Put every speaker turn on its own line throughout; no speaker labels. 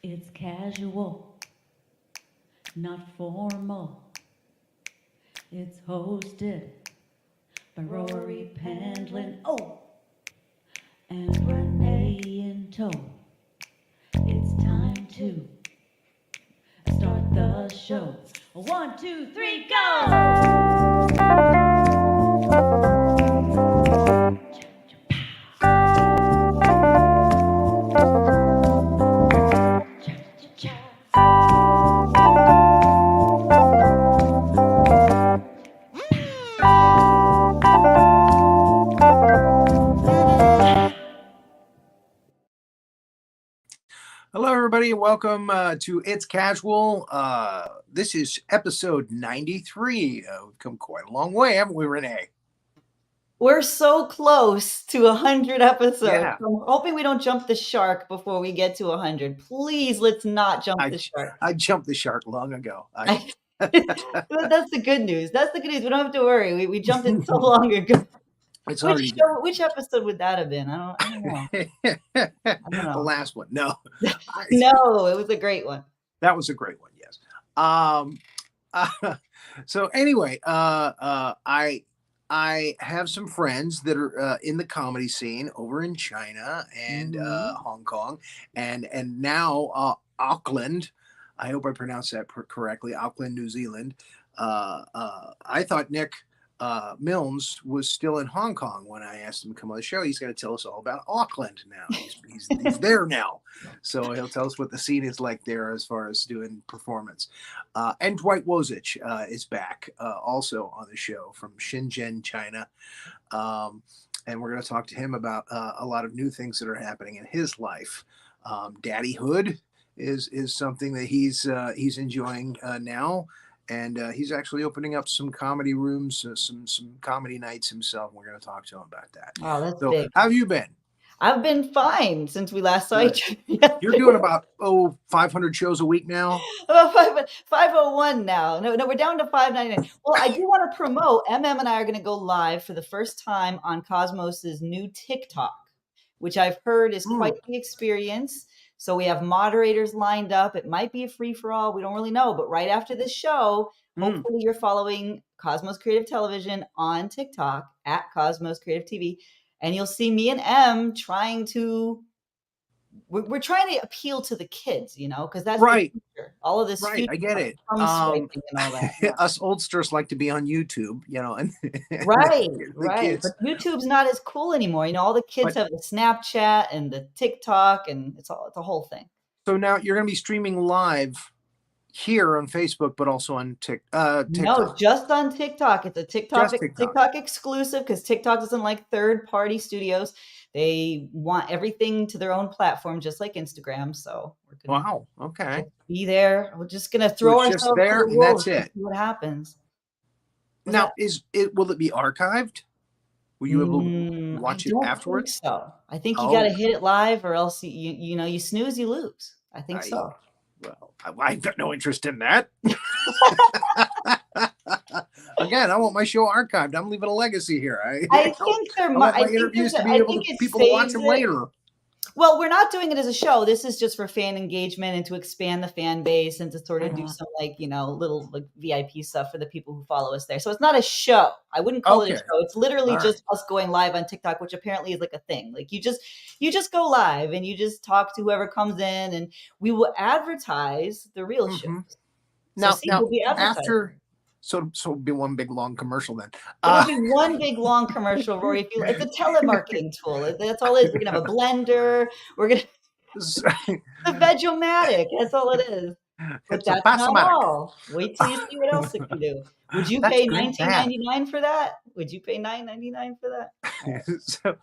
It's casual, not formal. It's hosted by Rory Pendlin. Oh, and Renee in tow. It's time to start the show. 1, 2, 3, go!
Hello, everybody. Welcome to It's Casual. This is episode 93. We've come quite a long way, haven't we, Renee?
We're so close to 100 episodes.
Yeah.
I'm hoping we don't jump the shark before we get to 100. Please, let's not jump the shark.
I jumped the shark long ago.
That's the good news. That's the good news. We don't have to worry. We jumped it so long ago.
It's
which episode would that have been? I don't know.
The last one. No.
No, it was a great one.
That was a great one, yes. So anyway, I have some friends that are in the comedy scene over in China and Hong Kong and now Auckland. I hope I pronounced that correctly. Auckland, New Zealand. I thought Nick Milnes was still in Hong Kong when I asked him to come on the show. He's going to tell us all about Auckland now. He's there now. So he'll tell us what the scene is like there as far as doing performance. And Dwight Wozich is back also on the show from Shenzhen, China. And we're going to talk to him about a lot of new things that are happening in his life. Daddyhood is something that he's enjoying now. And he's actually opening up some comedy rooms, some comedy nights himself. We're going to talk to him about that.
Oh, that's big.
How have you been?
I've been fine since we last saw each
other. You're doing about 500 shows a week now?
About 501 now. No, we're down to 599. Well, I do want to promote, MM and I are going to go live for the first time on Cosmos's new TikTok, which I've heard is quite the experience. So we have moderators lined up. It might be a free-for-all. We don't really know. But right after this show, hopefully you're following Cosmos Creative Television on TikTok at Cosmos Creative TV. And you'll see me and M trying to – we're trying to appeal to the kids, you know, because that's
right.
The future. All of this
right. I get it.
And all that. Yeah.
Us oldsters like to be on YouTube, you know. And
right. But YouTube's not as cool anymore. You know, all the kids have the Snapchat and the TikTok, and it's a whole thing.
So now you're going to be streaming live here on Facebook, but also on TikTok.
No, just on TikTok. It's a TikTok exclusive because TikTok doesn't like third-party studios. They want everything to their own platform, just like Instagram. So we're
gonna okay.
Be there. We're just gonna throw ourselves
just there, and that's it.
See what happens?
Now, will it be archived? Will you able to watch it afterwards?
So I think you got to hit it live, or else you snooze, you lose. I think so.
Well, I've got no interest in that. Again, I want my show archived. I'm leaving a legacy here.
I think there might.
I want my interviews to be able to people to watch them later.
Well, we're not doing it as a show. This is just for fan engagement and to expand the fan base and to sort of do some little VIP stuff for the people who follow us there. So it's not a show. I wouldn't call it a show. It's literally just us going live on TikTok, which apparently is like a thing. Like you just go live and you just talk to whoever comes in, and we will advertise the real shows.
Now after. So it'll be one big long commercial then.
It'll be one big long commercial, Rory. It's a telemarketing tool. That's all it is. We're gonna have a blender. We're gonna the Veg-O-Matic. That's all it is. But that's not all. Wait till you see what else it can do. Would you pay $19.99 for that? Would you pay $9.99 for that?
So,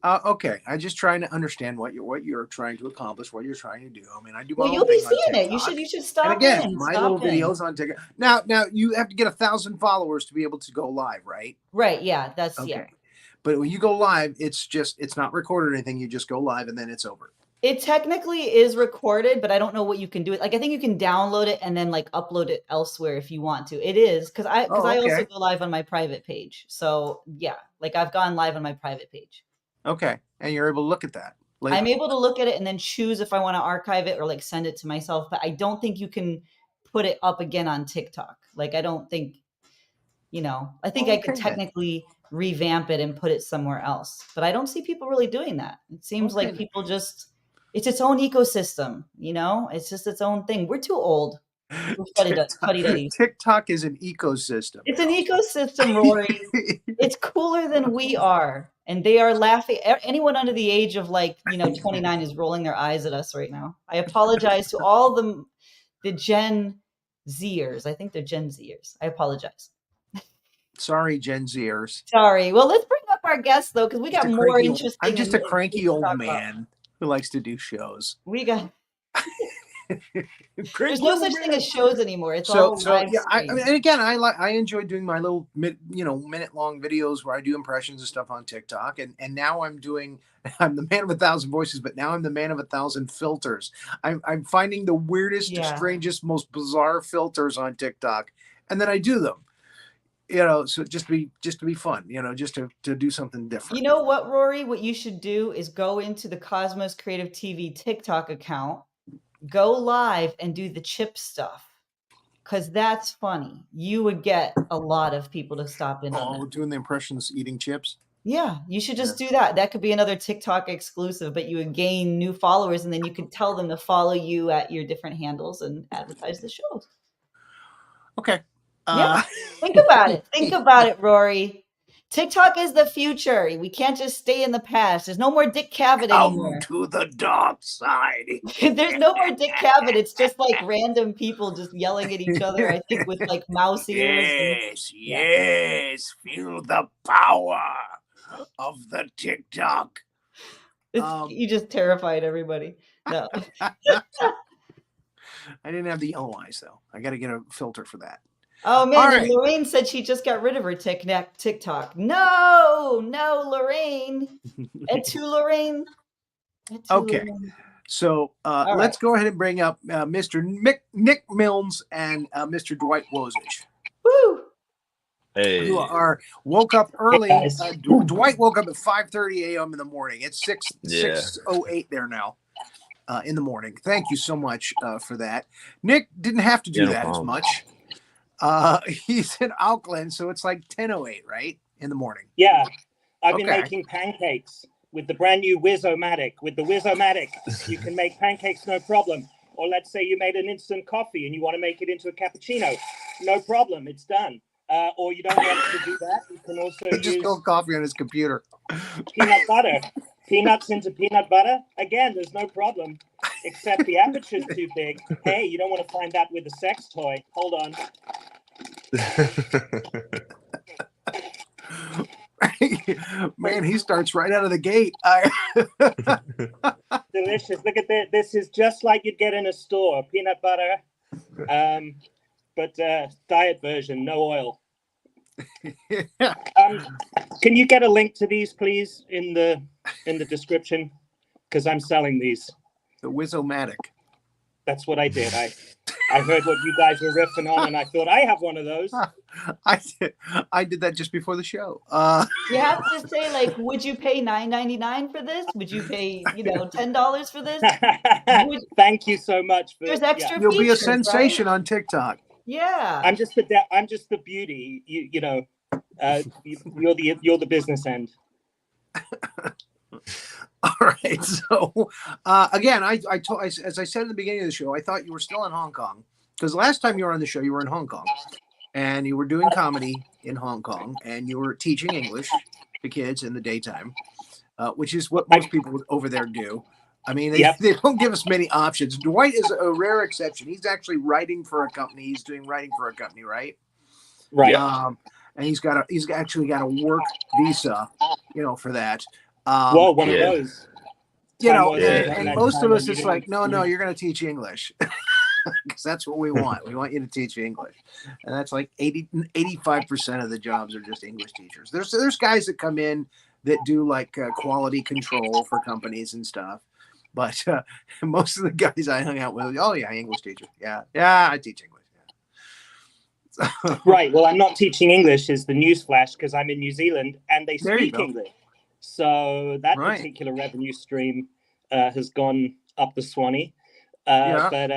okay. I'm just trying to understand what you're trying to accomplish, what you're trying to do. I mean, I do.
Well, you'll be seeing it. You should stop.
And again, my little videos on TikTok. Now you have to get 1,000 followers to be able to go live, right?
Right. Yeah. That's
okay.
Yeah.
But when you go live, it's not recorded or anything. You just go live and then it's over.
It technically is recorded, but I don't know what you can do. Like, I think you can download it and then upload it elsewhere if you want to. It is because I also go live on my private page. So yeah, I've gone live on my private page.
Okay, and you're able to look at that. Like,
I'm able to look at it and then choose if I want to archive it or like send it to myself. But I don't think you can put it up again on TikTok. Like, I don't think, I think I could
Okay, then.
technically revamp it and put it somewhere else. But I don't see people really doing that. It seems
Okay.
like people it's its own ecosystem, it's just its own thing. We're too old.
TikTok is an ecosystem.
It's an ecosystem, Rory. It's cooler than we are. And they are laughing. Anyone under the age of 29 is rolling their eyes at us right now. I apologize to all the Gen Zers. I think they're Gen Zers. I apologize.
Sorry, Gen Zers.
Sorry. Well, let's bring up our guests, though, because we got more interesting.
I'm just a cranky old man who likes to do shows.
We got... There's no such thing as shows anymore. It's all live
yeah. And again, I enjoy doing my little minute-long videos where I do impressions and stuff on TikTok, and now I'm the man of 1,000 voices, but now I'm the man of 1,000 filters. I'm finding the weirdest, strangest, most bizarre filters on TikTok, and then I do them. So just to be fun, just to do something different.
You know what, Rory? What you should do is go into the Cosmos Creative TV TikTok account, go live and do the chip stuff, because that's funny. You would get a lot of people to stop in.
Oh, doing the impressions eating chips?
Yeah, you should just do that. That could be another TikTok exclusive, but you would gain new followers, and then you could tell them to follow you at your different handles and advertise the shows.
Okay.
Yeah, think about it. Think about it, Rory. TikTok is the future. We can't just stay in the past. There's no more Dick Cavett anymore.
Come to the dark side.
There's no more Dick Cavett. It's just like random people just yelling at each other, I think, with like mouse ears.
Yes. Feel the power of the TikTok.
You just terrified everybody. No.
I didn't have the yellow eyes, though. I got to get a filter for that.
Oh, man. Right. Lorraine said she just got rid of her TikTok. No, Lorraine. Et tu, Lorraine?
Okay. So let's go ahead and bring up Mr. Nick Milnes and Mr. Dwight Wozich.
Woo!
Hey.
Who woke up early. Dwight woke up at 5:30 a.m. in the morning. It's 6:08 there now. In the morning. Thank you so much for that. Nick didn't have to do that as much. He's in Auckland, so it's like 10:08, right? In the morning.
Yeah. I've been making pancakes with the brand new Wiz-O-Matic. With the Wiz-O-Matic, you can make pancakes no problem. Or let's say you made an instant coffee and you want to make it into a cappuccino. No problem. It's done. Or you don't want to do that. You can also
just
use
coffee on his computer.
Peanut butter. Peanuts into peanut butter. Again, there's no problem. Except the aperture's too big. Hey, you don't want to find that with a sex toy. Hold on.
Man, he starts right out of the gate.
Delicious. Look at this. This is just like you'd get in a store. Peanut butter, but diet version, no oil. Can you get a link to these, please, in the description? Because I'm selling these.
The Wiz-O-Matic.
That's what I did. I heard what you guys were riffing on, and I thought I have one of those.
I did that just before the show.
You have to say, like, would you pay $9.99 for this? Would you pay, $10 for this?
Thank you so much.
There's extra.
You'll be a
features,
sensation
right?
on TikTok.
Yeah.
I'm just the beauty. You're the business end.
All right. So again, I told, as I said in the beginning of the show, I thought you were still in Hong Kong, because last time you were on the show, you were in Hong Kong, and you were doing comedy in Hong Kong, and you were teaching English to kids in the daytime, which is what most people over there do. I mean, they don't give us many options. Dwight is a rare exception. He's actually writing for a company. He's doing writing for a company, right?
Right.
And he's actually got a work visa, for that.
One of those.
And most of us, it's like, no, you're going to teach English. Because that's what we want. We want you to teach English. And that's like 85% of the jobs are just English teachers. There's guys that come in that do like quality control for companies and stuff. But most of the guys I hung out with, English teacher. Yeah, I teach English. Yeah.
Right. Well, I'm not teaching English is the newsflash, because I'm in New Zealand and they speak English. So that particular revenue stream has gone up the Swanee. But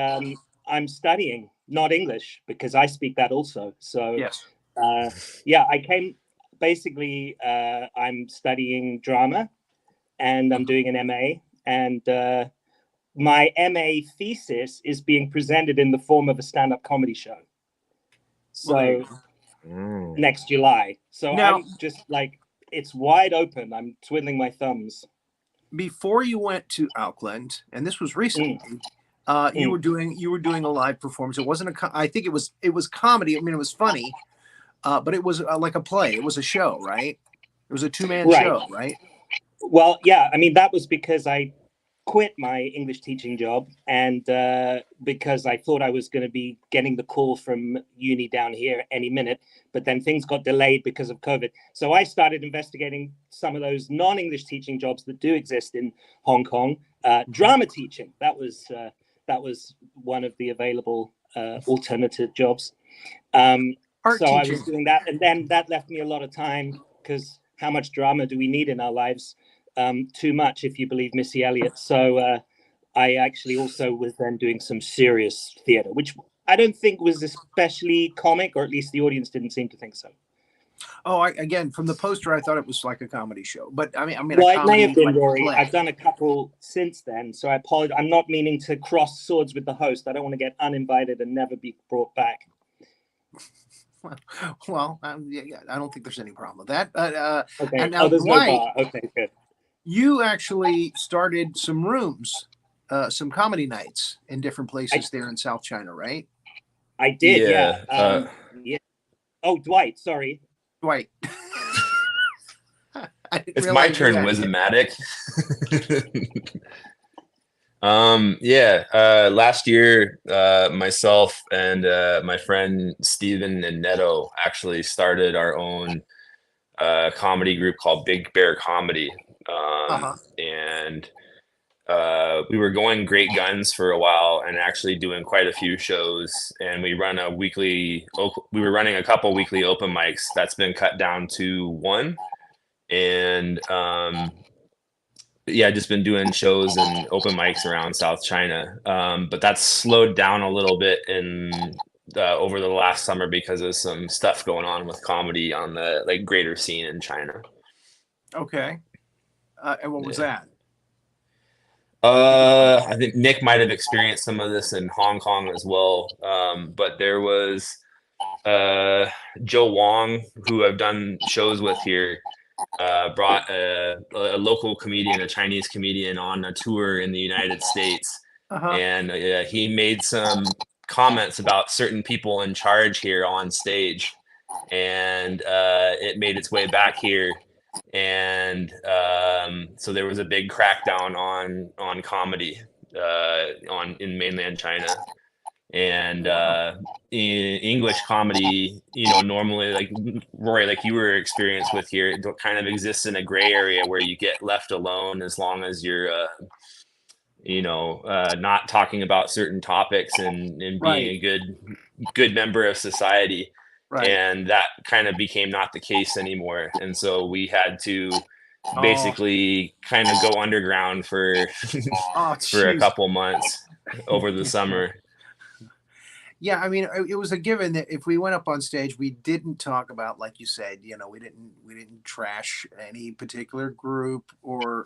I'm studying, not English, because I speak that also. So
Yes.
I came, basically, I'm studying drama, and I'm doing an MA, and my MA thesis is being presented in the form of a stand-up comedy show. So next July. So
now,
I'm just like, it's wide open. I'm twiddling my thumbs.
Before you went to Auckland, and this was recently, you were doing a live performance. It wasn't I think it was comedy. I mean, it was funny, but it was like a play. It was a show, right? It was a 2-man show, right?
Well, yeah. I mean, that was because I quit my English teaching job, and because I thought I was going to be getting the call from uni down here any minute, but then things got delayed because of COVID. So I started investigating some of those non-English teaching jobs that do exist in Hong Kong. Drama teaching, that was one of the available alternative jobs.
Art
so
teaching.
I was doing that, and then that left me a lot of time, because how much drama do we need in our lives? Too much, if you believe Missy Elliott. So I actually also was then doing some serious theater, which I don't think was especially comic, or at least the audience didn't seem to think so.
Oh, again, from the poster, I thought it was like a comedy show, but I mean,
well,
a comedy,
it may have been,
like
Rory.
play.
I've done a couple since then, so I apologize. I'm not meaning to cross swords with the host. I don't want to get uninvited and never be brought back.
Well, I don't think there's any problem with that.
Okay.
And now,
there's
Dwight,
no bar. Okay, good.
You actually started some rooms, some comedy nights in different places there in South China, right?
I did, yeah. Yeah. Oh, Dwight, sorry.
Dwight.
It's my turn, Wizomatic. Last year, myself and my friend Steven and Neto actually started our own comedy group called Big Bear Comedy. And we were going great guns for a while and actually doing quite a few shows. And we were running a couple weekly open mics. That's been cut down to one. And just been doing shows and open mics around South China. But that's slowed down a little bit over the last summer because of some stuff going on with comedy on the greater scene in China.
Okay. And what was that?
I think Nick might have experienced some of this in Hong Kong as well. But there was Joe Wong, who I've done shows with here, brought a local comedian, a Chinese comedian, on a tour in the United States. And he made some comments about certain people in charge here on stage. And it made its way back here. And so there was a big crackdown on comedy in mainland China. And in English comedy, normally, like Rory, like you were experienced with here, it kind of exists in a gray area where you get left alone as long as you're not talking about certain topics and being a good member of society. Right. And that kind of became not the case anymore. And so we had to basically kind of go underground for a couple months over the summer.
Yeah, I mean, it was a given that if we went up on stage, we didn't talk about, like you said, we didn't trash any particular group or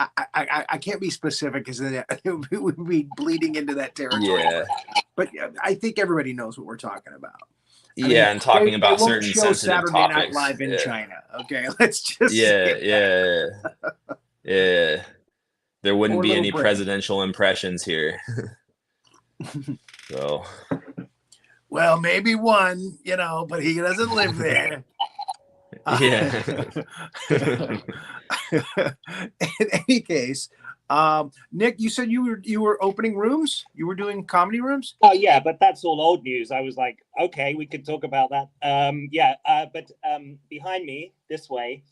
I can't be specific because it would be bleeding into that territory.
Yeah.
But I think everybody knows what we're talking about. I
mean, and talking about certain sensitive
Saturday
topics.
Night Live in China. Okay, let's just
yeah. There wouldn't be any presidential impressions here. So,
well, maybe one, but he doesn't live there.
Yeah.
In any case, Nick, you said you were opening rooms. You were doing comedy rooms.
Oh yeah, but that's all old news. I was like, okay, we could talk about that. But behind me, this way,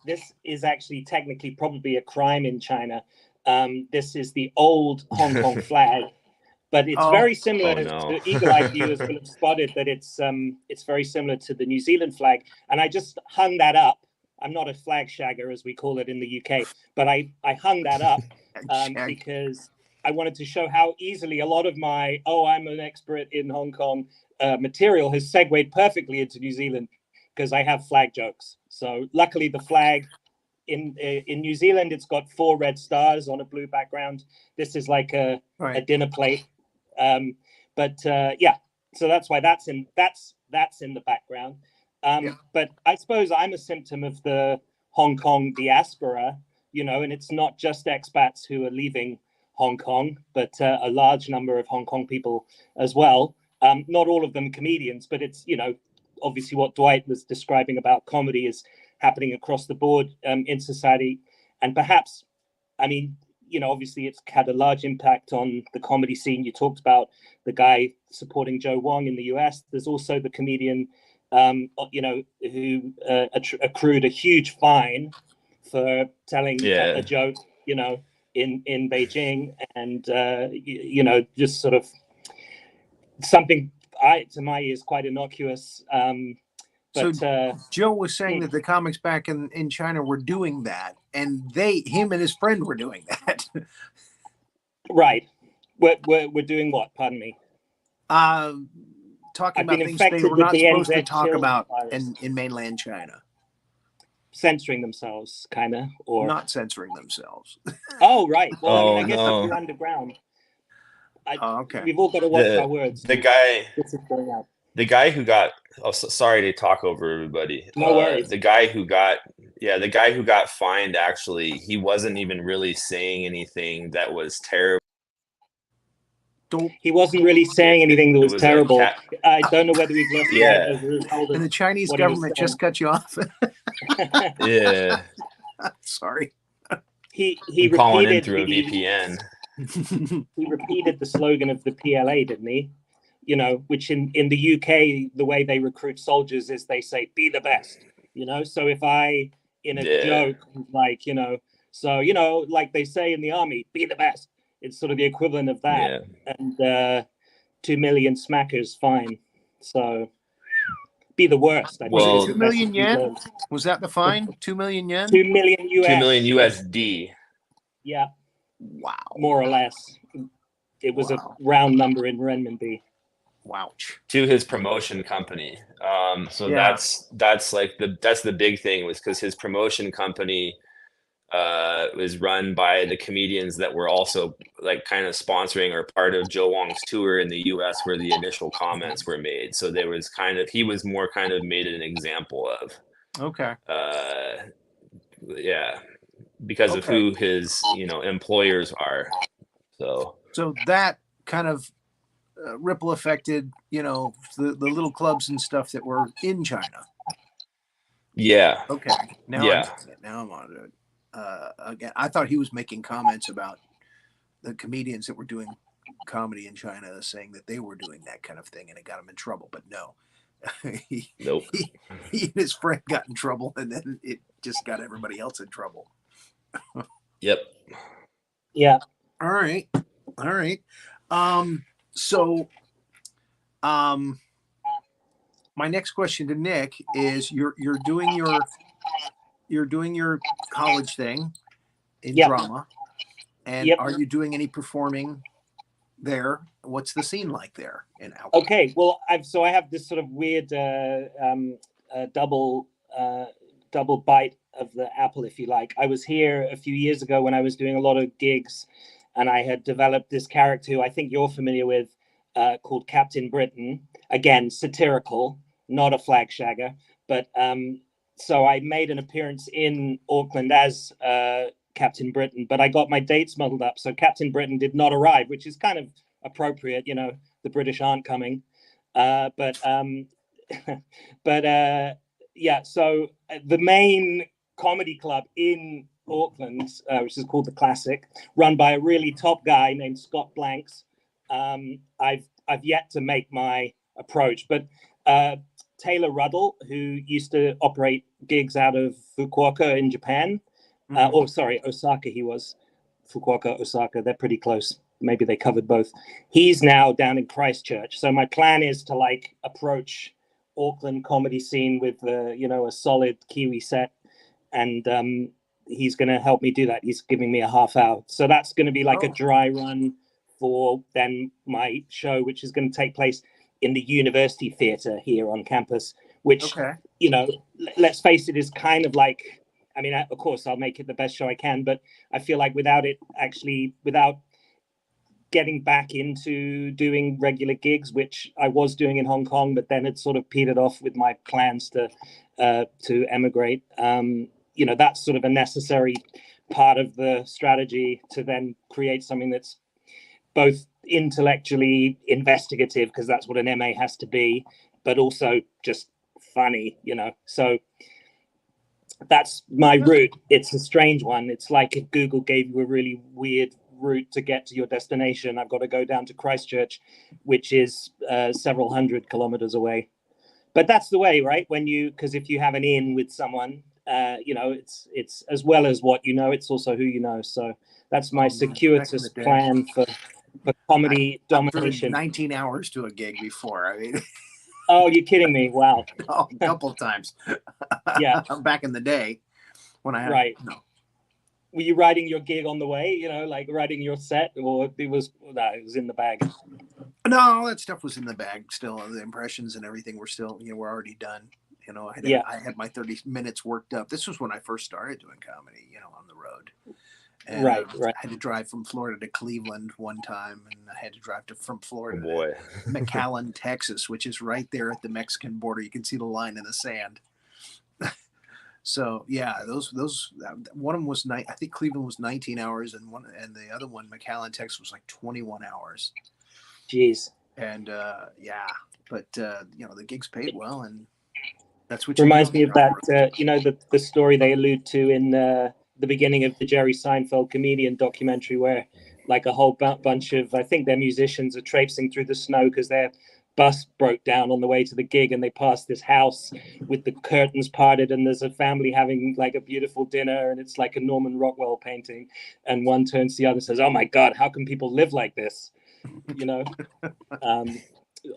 this is actually technically probably a crime in China. This is the old Hong Kong flag. But it's very similar. The eagle-eyed viewers will have spotted that it's very similar to the New Zealand flag. And I just hung that up. I'm not a flag shagger, as we call it in the UK, but I hung that up because I wanted to show how easily a lot of my, I'm an expert in Hong Kong material has segued perfectly into New Zealand because I have flag jokes. So luckily the flag in New Zealand, it's got 4 red stars on a blue background. This is like a dinner plate. So that's why that's in the background. But I suppose I'm a symptom of the Hong Kong diaspora, and it's not just expats who are leaving Hong Kong, but a large number of Hong Kong people as well. Not all of them comedians, but it's, obviously what Dwight was describing about comedy is happening across the board in society. And perhaps, obviously it's had a large impact on the comedy scene. You talked about the guy supporting Joe Wong in the US. There's also the comedian, who accrued a huge fine for telling a joke, in Beijing, and, just sort of something to my ears quite innocuous.
So Joe was saying that the comics back in China were doing that, and him and his friend were doing that.
Right. We're doing what? Pardon me.
Talking about things they were not supposed to talk about in mainland China.
Censoring themselves, kind of, or
not censoring themselves.
Oh, right. Well, I guess if you're underground.
Okay.
We've all got to watch our words.
The guy.
This is going out.
The guy who got sorry to talk over everybody.
No worries.
The guy who got fined, actually, he wasn't even really saying anything that was terrible.
He wasn't really saying anything that was terrible. I don't know whether we've lost
and the Chinese government just cut you off.
Yeah.
Sorry. He
calling in through a VPN.
He repeated the slogan of the PLA, didn't he? Which in the UK, the way they recruit soldiers is they say, be the best, So if I, in a joke, like, like they say in the army, be the best. It's sort of the equivalent of that. Yeah. And 2 million smackers fine. So be the worst.
Was it 2 million yen? Was that the fine? 2 million yen?
2 million US.
2 million USD.
Yeah.
Wow.
More or less. It was a round number in renminbi.
Wow.
To his promotion company. That's the big thing, was because his promotion company was run by the comedians that were also like kind of sponsoring or part of Joe Wong's tour in the US, where the initial comments were made. So there was he was more kind of made an example of.
Okay.
Because of who his employers are. So
that kind of ripple affected the little clubs and stuff that were in China.
Yeah.
Okay. Now I'm on it. Again, I thought he was making comments about the comedians that were doing comedy in China, saying that they were doing that kind of thing, and it got him in trouble. But no,
nope.
He and his friend got in trouble, and then it just got everybody else in trouble.
Yep.
Yeah.
All right. My next question to Nick is: you're doing your college thing in drama, and are you doing any performing there? What's the scene like there in Auckland?
Okay, well, I have this sort of weird double bite of the apple, if you like. I was here a few years ago when I was doing a lot of gigs, and I had developed this character who I think you're familiar with, called Captain Britain. Again, satirical, not a flag shagger, but so I made an appearance in Auckland as Captain Britain, but I got my dates muddled up. So Captain Britain did not arrive, which is kind of appropriate. The British aren't coming. So the main comedy club in Auckland, which is called The Classic, run by a really top guy named Scott Blanks. I've yet to make my approach, but Taylor Ruddle, who used to operate gigs out of Fukuoka in Japan, Osaka, he was. Fukuoka, Osaka, they're pretty close. Maybe they covered both. He's now down in Christchurch. So my plan is to approach Auckland comedy scene with a solid Kiwi set, and he's going to help me do that. He's giving me a half hour, so that's going to be like a dry run for then my show, which is going to take place in the University Theatre here on campus, which you know, let's face it, is kind of like, I mean, of course I'll make it the best show I can, but I feel like without getting back into doing regular gigs, which I was doing in Hong Kong, but then it sort of petered off with my plans to emigrate. You know, that's sort of a necessary part of the strategy to then create something that's both intellectually investigative, because that's what an MA has to be, but also just funny, you know. So that's my route. It's a strange one. It's like if Google gave you a really weird route to get to your destination. I've got to go down to Christchurch, which is several hundred kilometers away. But that's the way, right? Because if you have an in with someone, you know, it's as well as what you know, it's also who you know. So that's my circuitous plan for comedy domination.
19 hours to a gig before. I mean,
oh, you're kidding me! Wow.
Oh, a couple of times.
Yeah.
Back in the day when I had,
right. No. Were you writing your gig on the way? You know, like writing your set, or it was in the bag?
No, that stuff was in the bag still. The impressions and everything were still, you know, were already done. You know, I had my 30 minutes worked up. This was when I first started doing comedy, you know, on the road. And,
right.
I had to drive from Florida to Cleveland one time, and I had to drive from Florida to McAllen, Texas, which is right there at the Mexican border. You can see the line in the sand. So yeah, those one of them was I think Cleveland was 19 hours, and the other one, McAllen, Texas, was like 21 hours.
Jeez.
And yeah, but you know, the gigs paid well, and that's what
reminds me of that. You know, the story they allude to in the beginning of the Jerry Seinfeld comedian documentary, where like a whole bunch of, I think they're musicians, are traipsing through the snow because they're bus broke down on the way to the gig, and they pass this house with the curtains parted, and there's a family having like a beautiful dinner, and it's like a Norman Rockwell painting, and one turns to the other and says, "Oh my God, how can people live like this?" You know,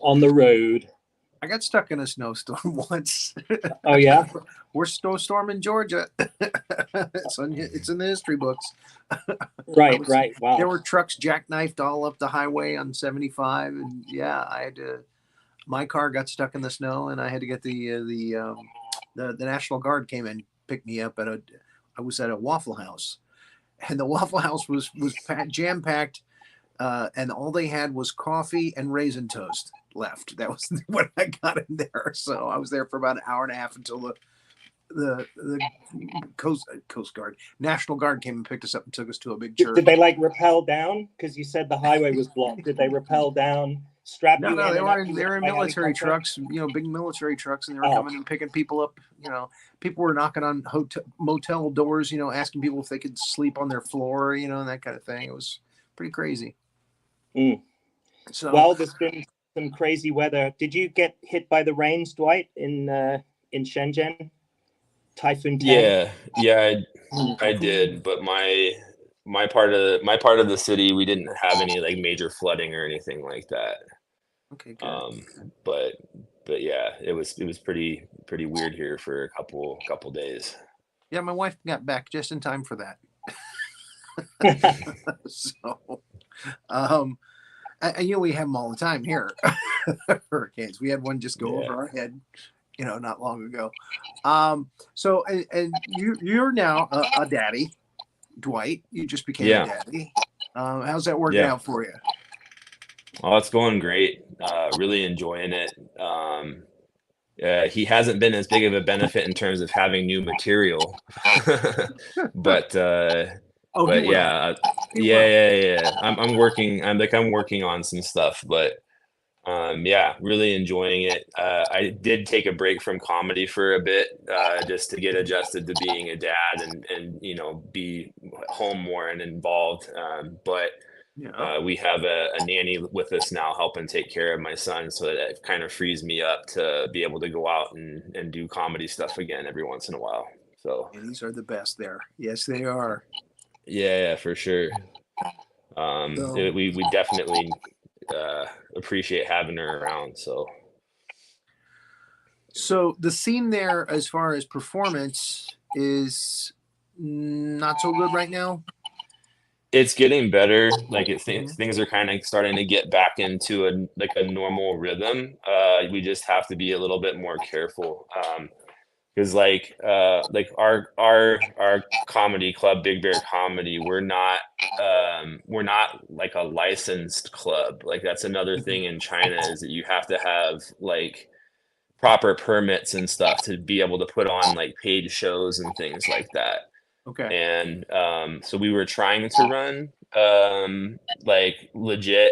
on the road.
I got stuck in a snowstorm once.
Oh yeah,
we're snowstorm in Georgia. It's in the history books.
Right. Wow.
There were trucks jackknifed all up the highway on 75, and yeah, I had to. My car got stuck in the snow, and I had to get the National Guard came and picked me up I was at a Waffle House, and the Waffle House was jam packed, and all they had was coffee and raisin toast left. That was what I got in there. So I was there for about an hour and a half until the Coast Guard, National Guard came and picked us up and took us to a big church.
Did they like rappel down? Because you said the highway was blocked. Did they rappel down?
No, they were in military trucks, you know, big military trucks, and they were coming and picking people up. You know, people were knocking on motel doors, you know, asking people if they could sleep on their floor, you know, and that kind of thing. It was pretty crazy. So,
well, there's been some crazy weather. Did you get hit by the rains, Dwight, in Shenzhen? Typhoon 10?
Yeah, I did, but my part of the city, we didn't have any like major flooding or anything like that.
Okay, good.
But yeah, it was pretty weird here for a couple days.
Yeah, my wife got back just in time for that. So, you know, we have them all the time here. Hurricanes. We had one just go over our head, you know, not long ago. So, and you're now a daddy, Dwight. You just became a daddy. How's that working out for you?
Oh, it's going great. Really enjoying it. He hasn't been as big of a benefit in terms of having new material, but yeah. I'm working on some stuff, but yeah, really enjoying it. I did take a break from comedy for a bit, just to get adjusted to being a dad and you know, be home more and involved. But we have a nanny with us now helping take care of my son, so that it kind of frees me up to be able to go out and do comedy stuff again every once in a while. So
these are the best there. Yes, they are.
Yeah, for sure. We definitely appreciate having her around. So
the scene there, as far as performance, is not so good right now?
It's getting better. Like things are kind of starting to get back into a normal rhythm. We just have to be a little bit more careful. Because like our comedy club, Big Bear Comedy, we're not like a licensed club. Like that's another thing in China, is that you have to have like proper permits and stuff to be able to put on like paid shows and things like that.
Okay.
And so we were trying to run like legit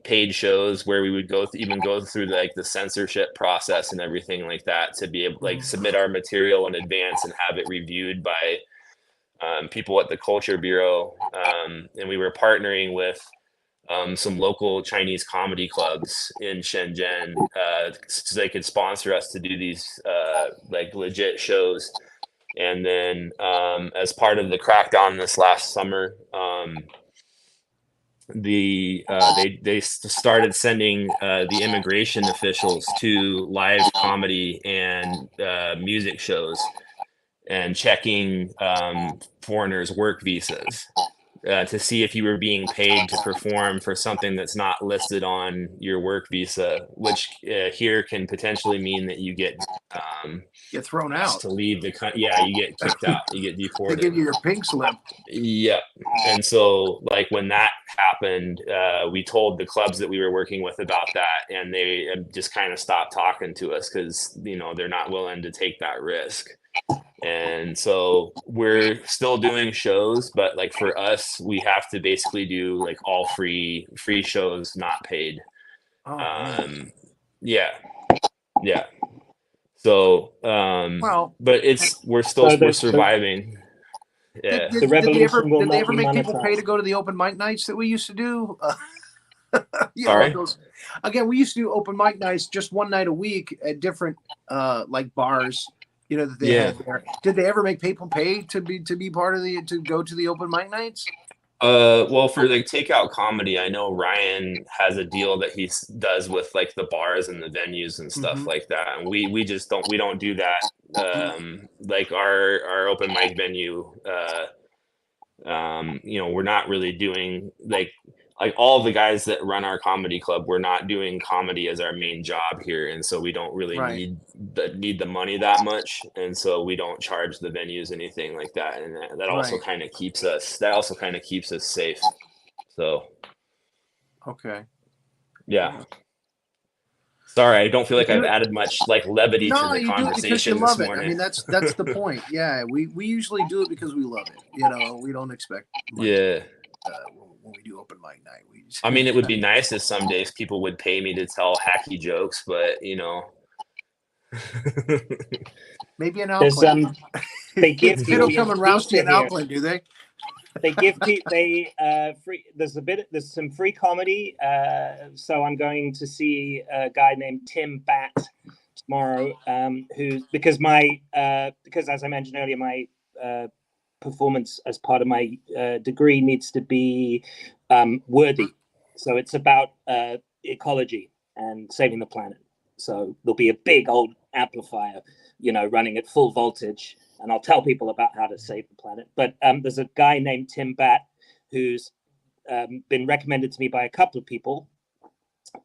paid shows where we would even go through like the censorship process and everything like that to be able like submit our material in advance and have it reviewed by people at the Culture Bureau. And we were partnering with some local Chinese comedy clubs in Shenzhen so they could sponsor us to do these like legit shows. And then as part of the crackdown this last summer, they started sending the immigration officials to live comedy and music shows and checking foreigners' work visas to see if you were being paid to perform for something that's not listed on your work visa, which here can potentially mean that you get
thrown out
to leave the country. Yeah, you get kicked out. You get deported.
They give you your pink slip.
Yeah. And so like when that happened, we told the clubs that we were working with about that, and they just kind of stopped talking to us because, you know, they're not willing to take that risk. And so we're still doing shows, but like for us, we have to basically do like all free shows, not paid. Yeah. So,
well,
but we're surviving. Yeah.
Did they ever make people pay to go to the open mic nights that we used to do?
Sorry?
Again, we used to do open mic nights just one night a week at different like bars, you know, that they had there. Did they ever make people pay to be part of to go to the open mic nights?
Well, for like takeout comedy, I know Ryan has a deal that he does with like the bars and the venues and stuff like that, and we just don't do that. Like our open mic venue, you know, we're not really doing like all the guys that run our comedy club, we're not doing comedy as our main job here, and so we don't really need the money that much, and so we don't charge the venues anything like that, and that also kind of keeps us safe. So
okay,
yeah. Sorry, I don't feel like I've added much like levity to the conversation this morning.
I mean, that's the point. Yeah, we usually do it because we love it. You know, we don't expect much. When we do open mic night,
I mean, it would be nice if some days people would pay me to tell hacky jokes, but you know,
maybe in Auckland.
They give
they don't come and roust you in Auckland, do they?
They give free. There's some free comedy. So I'm going to see a guy named Tim Batt tomorrow. Because as I mentioned earlier, my performance as part of my degree needs to be worthy. So it's about ecology and saving the planet. So there'll be a big old amplifier, you know, running at full voltage, and I'll tell people about how to save the planet. But there's a guy named Tim Batt who's been recommended to me by a couple of people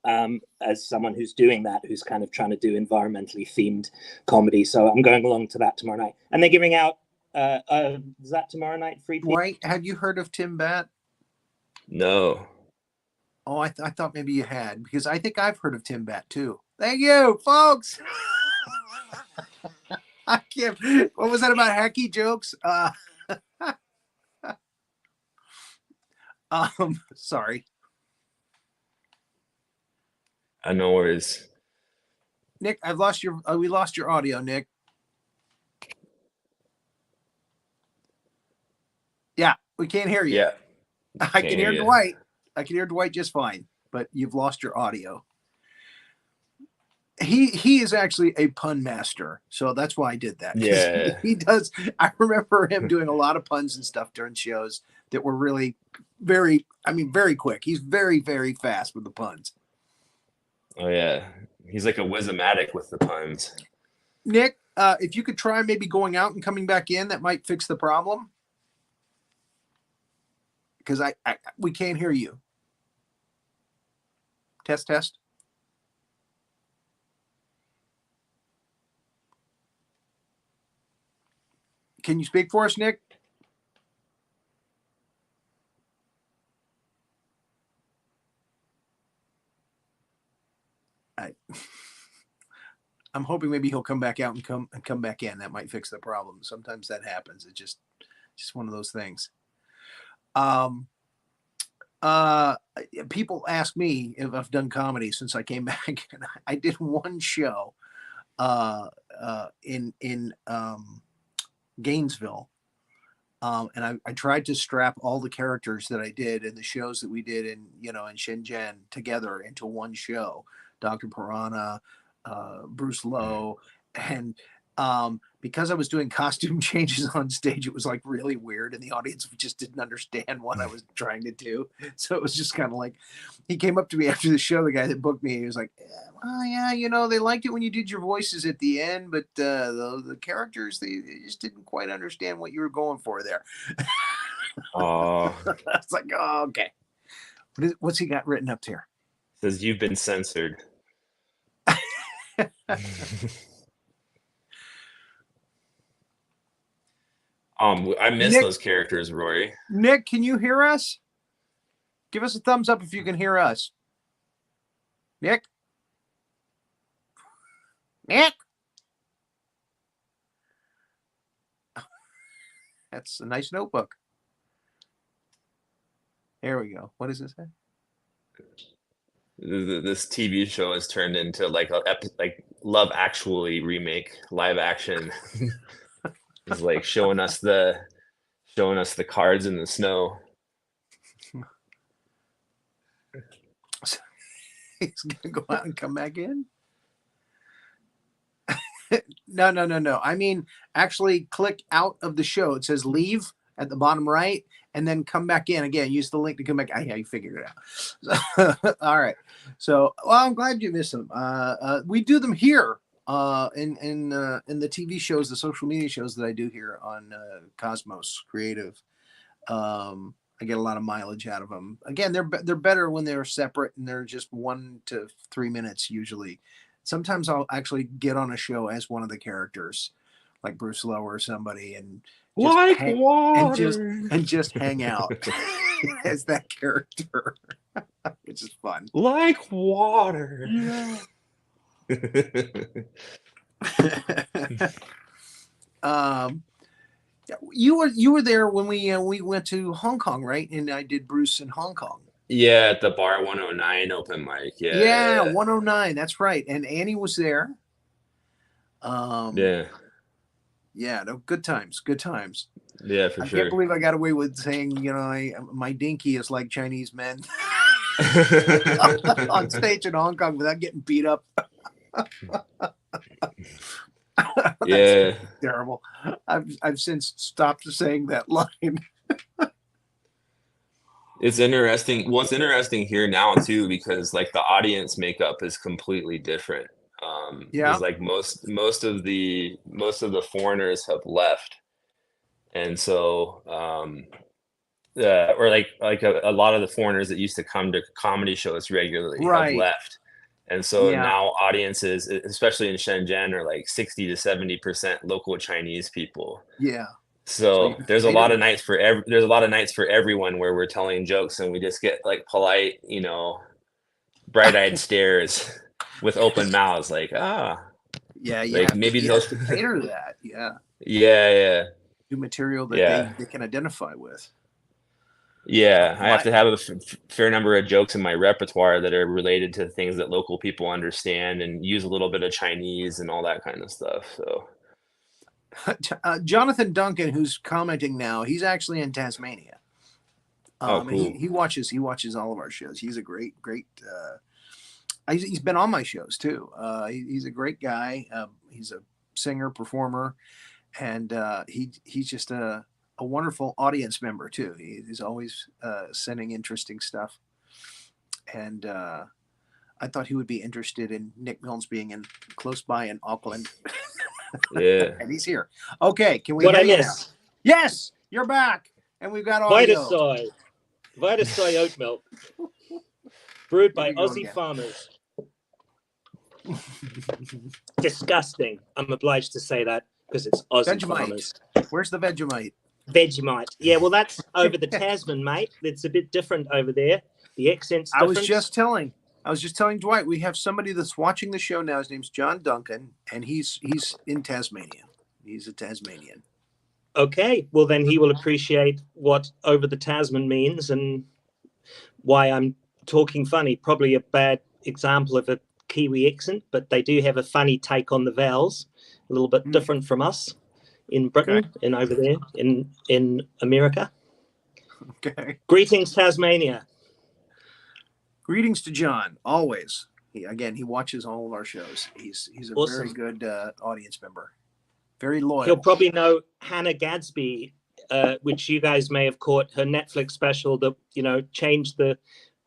as someone who's doing that, who's kind of trying to do environmentally themed comedy. So I'm going along to that tomorrow night, and they're giving out. Is that tomorrow night? Free.
Dwight, have you heard of Tim Batt?
No.
Oh, I thought maybe you had, because I think I've heard of Tim Batt too. Thank you, folks. I can't. What was that about hacky jokes? Sorry.
No worries.
Nick, we lost your audio, Nick. Yeah, we can't hear you.
Yeah.
I can hear Dwight. I can hear Dwight just fine, but you've lost your audio. He is actually a pun master, so that's why I did that.
Yeah,
he does. I remember him doing a lot of puns and stuff during shows that were really very quick. He's very, very fast with the puns.
Oh yeah, he's like a whiz-o-matic with the puns.
Nick, if you could try maybe going out and coming back in, that might fix the problem. Because we can't hear you. Test, test. Can you speak for us, Nick? I'm hoping maybe he'll come back out and come back in. That might fix the problem. Sometimes that happens. It's just one of those things. People ask me if I've done comedy since I came back, and I did one show in Gainesville. And I tried to strap all the characters that I did in the shows that we did in Shenzhen together into one show. Dr. Piranha, Bruce Lowe, and because I was doing costume changes on stage, it was like really weird, and the audience just didn't understand what I was trying to do. So it was just kind of like, he came up to me after the show, the guy that booked me, he was like, "Oh yeah, they liked it when you did your voices at the end, but the characters, they just didn't quite understand what you were going for there."
Oh,
I was like, "Oh, okay." What's he got written up here?
Says you've been censored. I miss
Nick,
those characters, Rory.
Nick, can you hear us? Give us a thumbs up if you can hear us. Nick? Nick? That's a nice notebook. There we go. What does it say?
This TV show has turned into like Love Actually remake, live action. It's like showing us the cards in the snow.
He's gonna go out and come back in. No. I mean, actually click out of the show. It says leave at the bottom right, and then come back in again. Use the link to come back. Yeah, you figured it out. So, all right. So, well, I'm glad you missed them. We do them here in the TV shows, the social media shows that I do here on Cosmos Creative. I get a lot of mileage out of them. Again, they're better when they're separate and they're just 1 to 3 minutes usually. Sometimes I'll actually get on a show as one of the characters, like Bruce Lowe or somebody, and just hang out as that character, which is fun.
Like water.
Yeah. You were there when we went to Hong Kong, right? And I did Bruce in Hong Kong.
Yeah, at the Bar 109 open mic.
Yeah, 109. That's right. And Annie was there.
Yeah,
no, good times.
yeah, for
I
sure.
can't believe I got away with saying, my dinky is like Chinese men on stage in Hong Kong without getting beat up.
Yeah,
terrible. I've since stopped saying that line.
it's interesting. Well, it's interesting here now too, because like the audience makeup is completely different. Because like most of the foreigners have left, and so or like a lot of the foreigners that used to come to comedy shows regularly have left. And so now audiences, especially in Shenzhen, are like 60 to 70% local Chinese people.
Yeah.
So there's a lot of nights for everyone where we're telling jokes and we just get like polite, bright-eyed stares with open mouths, like
Yeah,
like maybe
they'll cater to that. Yeah.
Yeah.
Do material that they can identify with.
Yeah, I have to have a fair number of jokes in my repertoire that are related to things that local people understand and use a little bit of Chinese and all that kind of stuff. So,
Jonathan Duncan, who's commenting now, he's actually in Tasmania.
Cool.
He watches all of our shows. He's a great. He's been on my shows too. He's a great guy. He's a singer, performer, and he's just a wonderful audience member too. He's always sending interesting stuff, and I thought he would be interested in Nick Milnes being close by in Auckland.
Yeah.
And he's here. Okay, can we
What I
hear you now?
miss?
Yes, you're back, and we've got audio.
Vitasoy oat milk, brewed by
Here we go
Aussie
again.
farmers. Disgusting. I'm obliged to say that because it's Aussie farmers.
Vegemite. Where's the Vegemite?
Vegemite. Yeah, well, that's over the Tasman, mate. It's a bit different over there. The accent's
I
different.
was just telling Dwight, we have somebody that's watching the show now. His name's John Duncan, and he's in Tasmania. He's a Tasmanian.
Okay, well, then he will appreciate what over the Tasman means and why I'm talking funny. Probably a bad example of a Kiwi accent, but they do have a funny take on the vowels, a little bit different from us in Britain and over there in America.
Okay.
Greetings, Tasmania.
Greetings to John. Always. He watches all of our shows. He's a
Awesome.
very good audience member. Very loyal.
He'll probably know Hannah Gadsby, which you guys may have caught, her Netflix special that, changed the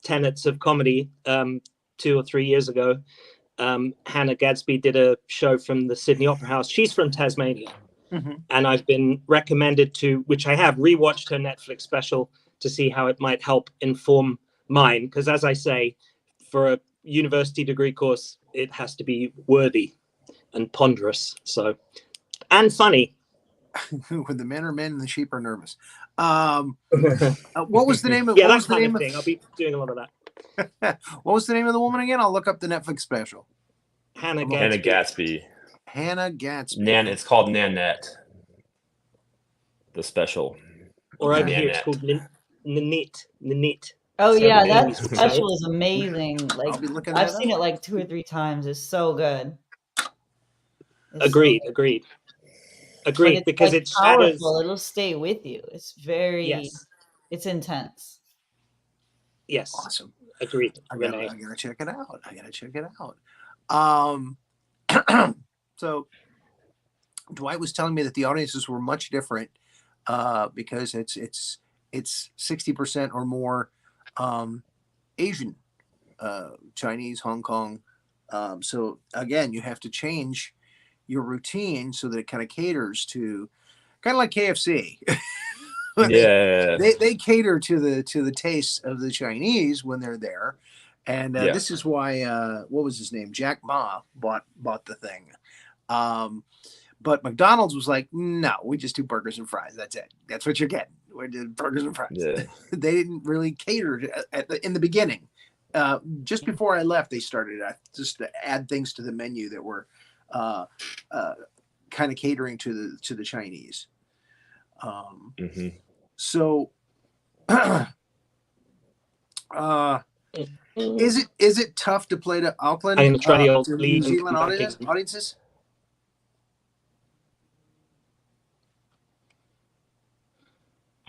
tenets of comedy 2 or 3 years ago. Hannah Gadsby did a show from the Sydney Opera House. She's from Tasmania.
Mm-hmm.
And I've been recommended to, which I have rewatched her Netflix special to see how it might help inform mine. Because as I say, for a university degree course, it has to be worthy and ponderous. And funny.
When the men are men and the sheep are nervous. What was the name of?
Yeah,
what
that
was the
kind
name
of thing. I'll be doing a lot of that.
What was the name of the woman again? I'll look up the Netflix special.
Hannah
Gatsby.
Hannah Gatsby.
It's called Nanette. The special.
Or over
Nanette.
here, it's called Nanette.
Oh
So
yeah,
the
that
Amy's would
special
say.
is amazing. Like
I'll be looking
I've
that
seen
up.
it like 2 or 3 times. It's so good. It's
Agreed.
so good.
Agreed. Because
like
it shatters.
powerful. It'll stay with you. It's very.
Yes.
It's intense.
Yes.
Awesome.
Agreed.
I
Renee.
gotta check it out. So Dwight was telling me that the audiences were much different because it's 60% or more Asian, Chinese, Hong Kong. So again, you have to change your routine so that it kind of caters to, kind of like KFC.
Yeah.
They cater to the tastes of the Chinese when they're there, and this is why what was his name? Jack Ma bought the thing. But McDonald's was like, no, we just do burgers and fries. That's it. That's what you're getting. We're doing burgers and fries.
Yeah.
They didn't really cater in the beginning. Just before I left, they started just to add things to the menu that were kind of catering to the Chinese. So, is it tough to play to Auckland?
I'm gonna try the old
to
lead
New Zealand
back in.
audiences?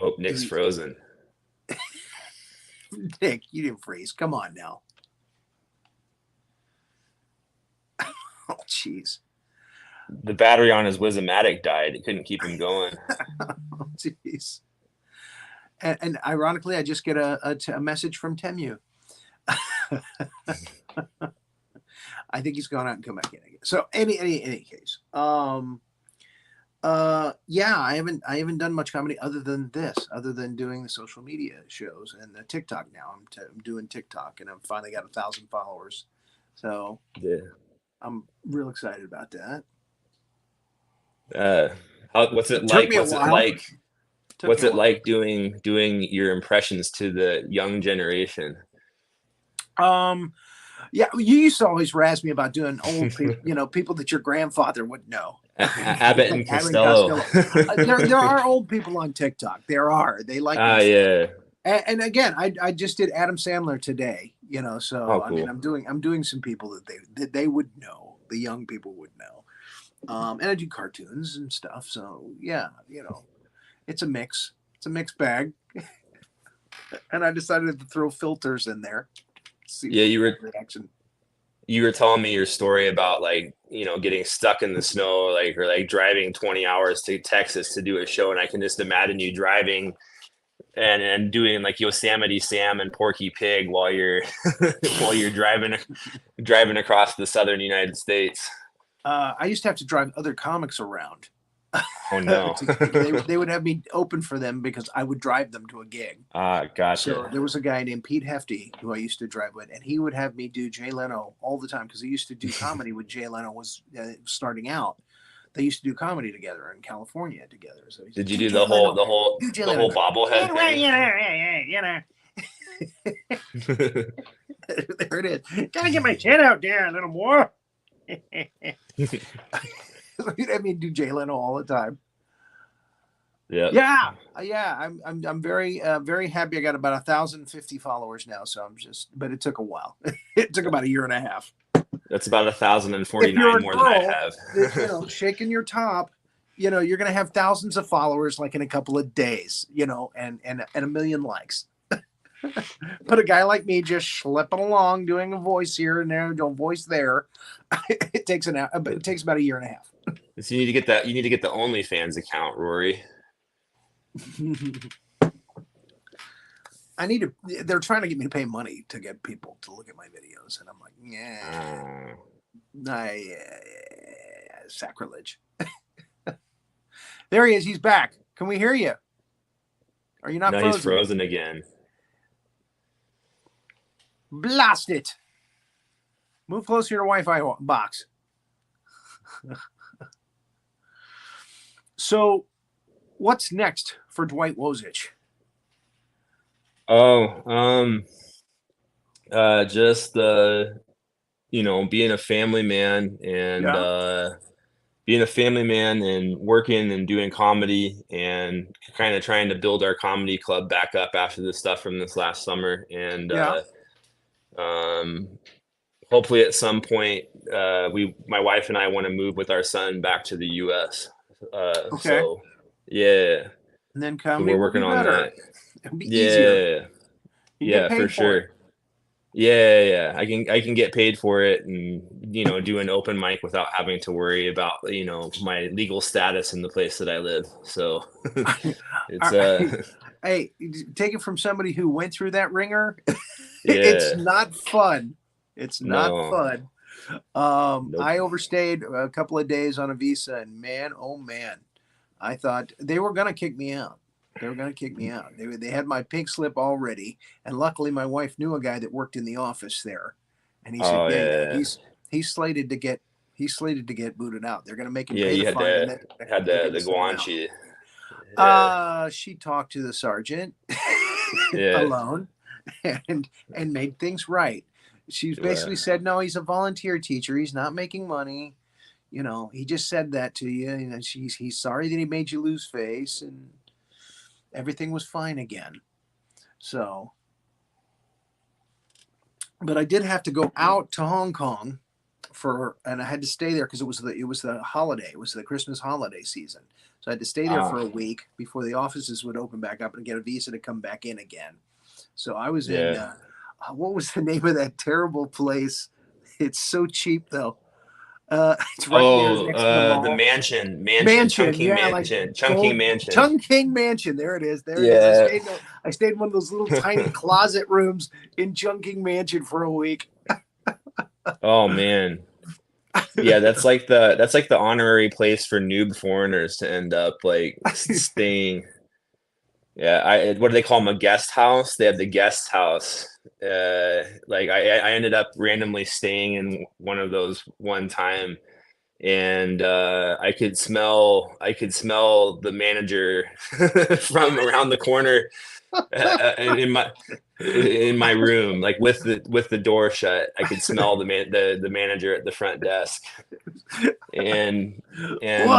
Oh, Nick's frozen.
Nick, you didn't freeze. Come on now. Oh, jeez.
The battery on his Wizomatic died. It couldn't keep him going.
Oh, jeez. And ironically, I just get a message from Temu. I think he's gone out and come back in again. So any case, I haven't done much comedy other than doing the social media shows and the TikTok now. I'm doing TikTok and I've finally got 1,000 followers. So
Yeah.
I'm real excited about that.
What's it
Took
like?
me a
What's it
while.
like?
Took
What's
me a
it
while.
like doing your impressions to the young generation?
Yeah, you used to always razz me about doing old people, people that your grandfather would know.
Abbott and Costello.
There are old people on TikTok. There are. They like.
Yeah.
And again, I just did Adam Sandler today. So
Oh,
I mean,
cool.
I'm doing some people that they would know. The young people would know. And I do cartoons and stuff. So yeah, it's a mix. It's a mixed bag. And I decided to throw filters in there.
Yeah, you were
reaction.
You were telling me your story about getting stuck in the snow, or driving 20 hours to Texas to do a show, and I can just imagine you driving and doing like Yosemite Sam and Porky Pig while you're driving across the southern United States.
I used to have to drive other comics around.
Oh no.
They would have me open for them because I would drive them to a gig.
Gotcha.
So there was a guy named Pete Hefty who I used to drive with, and he would have me do Jay Leno all the time because he used to do comedy when Jay Leno was starting out. They used to do comedy together in California together. So
did you do the whole bobblehead thing?
There it is. Gotta get my chin out there a little more. I mean, do Jay Leno all the time. Yeah. I'm very very happy. I got about 1,050 followers now, so but it took a while. It took about a year and a half.
That's about 1,049 more than I have.
Shaking your top, you're gonna have thousands of followers like in a couple of days, and a million likes. But a guy like me just schlepping along, doing a voice here and there, doing voice there, it takes it takes about a year and a half.
So you need to get that. You need to get the OnlyFans account, Rory.
They're trying to get me to pay money to get people to look at my videos, and I'm like, sacrilege. There he is. He's back. Can we hear you? Are you not frozen?
He's frozen again.
Blast it. Move closer to your Wi-Fi box. So, what's next for Dwight Wozich?
Just being a family man and working and doing comedy and kind of trying to build our comedy club back up after the stuff from this last summer. And hopefully at some point, my wife and I want to move with our son back to the US.
Okay.
So yeah.
And then
we're working on that.
It'll be easier.
Yeah, for sure. Yeah. I can get paid for it and do an open mic without having to worry about my legal status in the place that I live. So it's
hey, take it from somebody who went through that ringer.
Yeah.
It's not fun. It's not fun.
Nope.
I overstayed a couple of days on a visa, and man, oh man, I thought they were going to kick me out. They had my pink slip already, and luckily my wife knew a guy that worked in the office there, and he said, he's slated to get booted out. They're going to make him pay the fine.
Had the guanchi.
She talked to the sergeant alone and made things right. She basically said, no, he's a volunteer teacher. He's not making money. He just said that to you. And he's sorry that he made you lose face, and everything was fine again. So, but I did have to go out to Hong Kong and I had to stay there because it was the holiday. It was the Christmas holiday season. So I had to stay there for a week before the offices would open back up and get a visa to come back in again. So I was in, what was the name of that terrible place? It's so cheap though. It's right there next to the
mansion,
Chungking
Mansion.
Chungking Mansion. There it is. There it is. I stayed in one of those little tiny closet rooms in Chungking Mansion for a week.
Oh man. Yeah, that's like the honorary place for noob foreigners to end up like staying. Yeah, what do they call them? A guest house? They have the guest house. I ended up randomly staying in one of those one time, and I could smell the manager from around the corner in my room, like with the door shut. I could smell the manager at the front desk. And what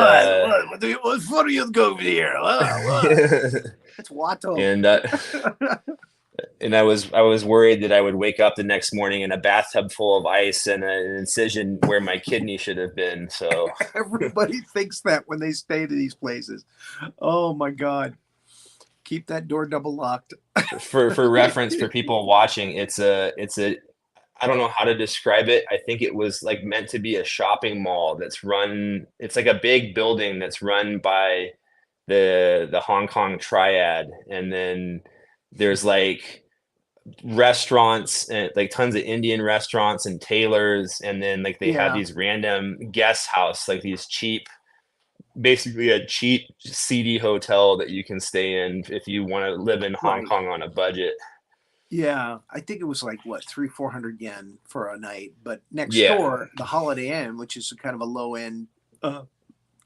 are you going here? It's Watto.
And I was worried that I would wake up the next morning in a bathtub full of ice and an incision where my kidney should have been. So
everybody thinks that when they stay to these places. Oh my God. Keep that door double locked.
For reference for people watching, it's a I don't know how to describe it. I think it was like meant to be a shopping mall that's run. It's like a big building that's run by the Hong Kong Triad, and then there's like restaurants and like tons of Indian restaurants and tailors, and then like they have these random guest house, like these cheap, basically a cheap seedy hotel that you can stay in if you want to live in Hong Kong on a budget.
Yeah, I think it was like what 300-400 yen for a night. But next door, the Holiday Inn, which is kind of a low end